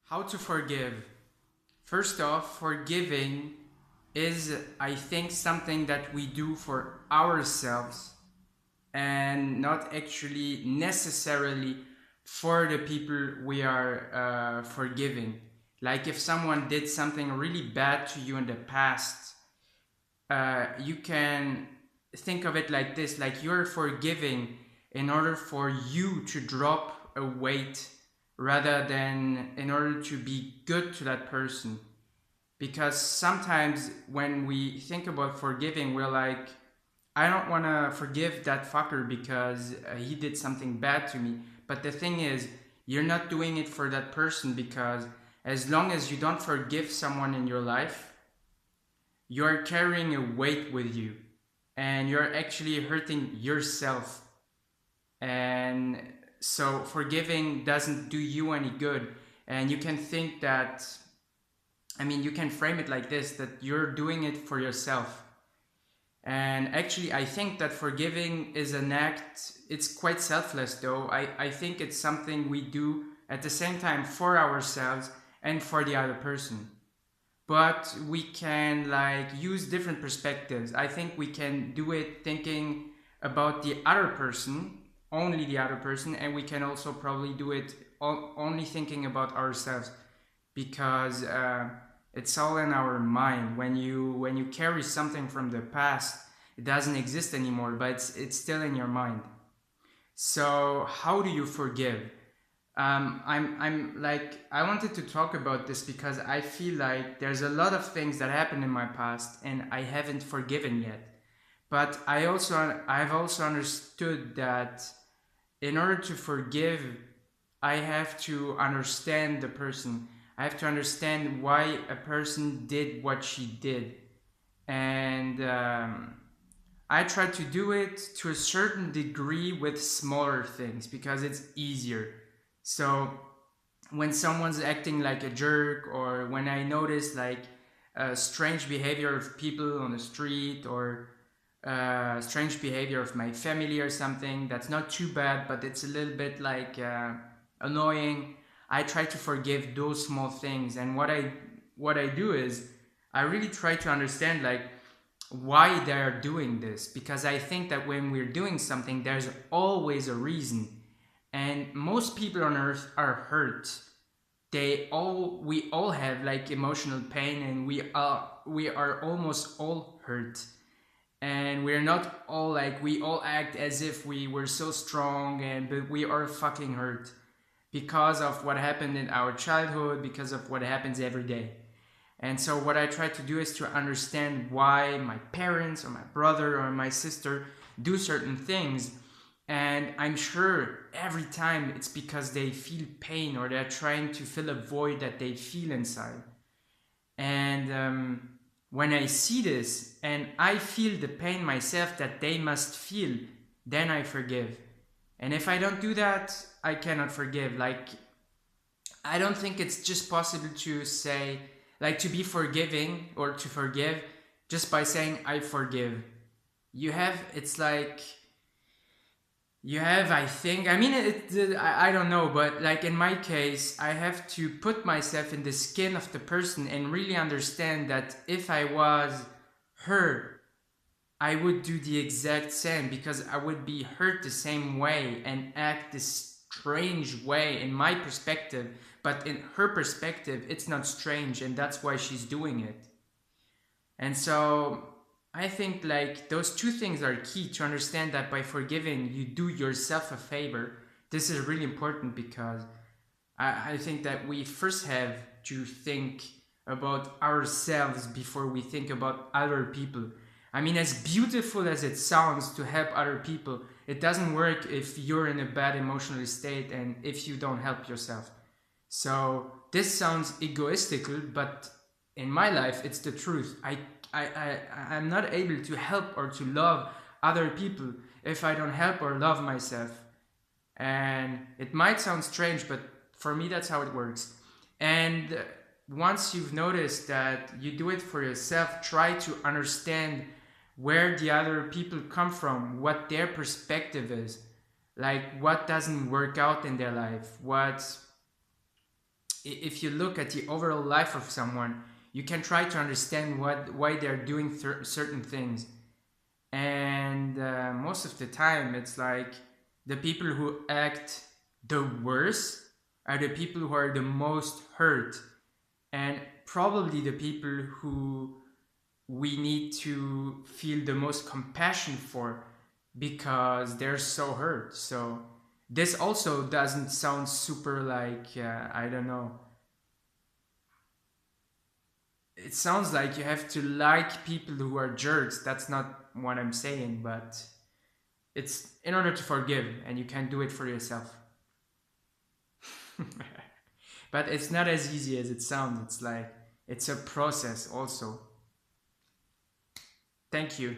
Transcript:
How to forgive? First off, forgiving is, I think, something that we do for ourselves and not actually necessarily for the people we are forgiving. Like if someone did something really bad to you in the past, you can think of it like this, like you're forgiving in order for you to drop a weight rather than in order to be good to that person. Because sometimes when we think about forgiving, we're like, I don't want to forgive that fucker because he did something bad to me. But the thing is, you're not doing it for that person, because as long as you don't forgive someone in your life, you're carrying a weight with you and you're actually hurting yourself. And so forgiving doesn't do you any good. And you can think that, you can frame it like this, that you're doing it for yourself. And actually, I think that forgiving is an act, it's quite selfless though. I think it's something we do at the same time for ourselves and for the other person. But we can like use different perspectives. I think we can do it thinking about the other person, only the other person, and we can also probably do it only thinking about ourselves, because it's all in our mind. When you carry something from the past, it doesn't exist anymore, but it's still in your mind. So how do you forgive? I'm like, I wanted to talk about this because I feel like there's a lot of things that happened in my past and I haven't forgiven yet. But I've also understood that in order to forgive, I have to understand the person. I have to understand why a person did what she did. And I try to do it to a certain degree with smaller things because it's easier. So when someone's acting like a jerk, or when I notice like strange behavior of people on the street, or strange behavior of my family or something that's not too bad, but it's a little bit like annoying, I try to forgive those small things. And what I do is I really try to understand like why they're doing this, because I think that when we're doing something, there's always a reason. And most people on earth are hurt. We all have like emotional pain, and we are almost all hurt. And we're not all like, we all act as if we were so strong, and but we are fucking hurt because of what happened in our childhood, because of what happens every day. And so what I try to do is to understand why my parents or my brother or my sister do certain things. And I'm sure every time it's because they feel pain, or they're trying to fill a void that they feel inside. And when I see this and I feel the pain myself that they must feel, then I forgive. And if I don't do that, I cannot forgive. Like, I don't think it's just possible to say, like, to be forgiving or to forgive just by saying, I forgive. It's like, I think, I don't know, but like in my case, I have to put myself in the skin of the person and really understand that if I was her, I would do the exact same, because I would be hurt the same way and act this strange way in my perspective. But in her perspective, it's not strange, and that's why she's doing it. And so I think like those two things are key to understand that by forgiving, you do yourself a favor. This is really important, because I think that we first have to think about ourselves before we think about other people. I mean, as beautiful as it sounds to help other people, it doesn't work if you're in a bad emotional state and if you don't help yourself. So this sounds egoistical, but in my life, it's the truth. I'm not able to help or to love other people if I don't help or love myself. And it might sound strange, but for me, that's how it works. And once you've noticed that you do it for yourself, try to understand where the other people come from, what their perspective is, like what doesn't work out in their life, what if you look at the overall life of someone, you can try to understand why they're doing certain things. And most of the time, it's like the people who act the worst are the people who are the most hurt, and probably the people who we need to feel the most compassion for, because they're so hurt. So this also doesn't sound super like I don't know, it sounds like you have to like people who are jerks. That's not what I'm saying, but it's in order to forgive, and you can do it for yourself. But it's not as easy as it sounds. It's like it's a process also. Thank you.